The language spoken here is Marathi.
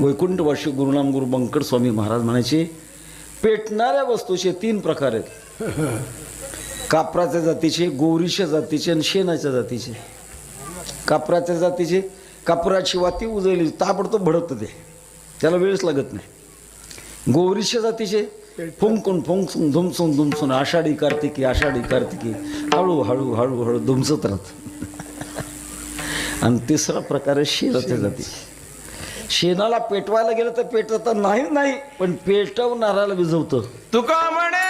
वैकुंठवासी गुरुनाम गुरु बंकट स्वामी महाराज म्हणायचे, पेटणाऱ्या वस्तूचे 3 प्रकार आहेत. कापराच्या जातीचे, गोवरीच्या जातीचे आणि शेणाच्या जातीचे. कापराच्या जातीचे, कापराची वाती उजळली ताबडतोब भडकतं, ते त्याला वेळच लागत नाही. गोवरीच्या जातीचे फुंकून फुंकसून धुमसून धुमसून आषाढी कार्तिकी हळू हळू हळू हळू धुमसत राहत. आणि तिसरा प्रकार आहे शेणाच्या जातीचे. शेणाला पेटवायला गेलं तर पेटत नाही, पण पेटवणाऱ्याला विझवतं. तुका म्हणे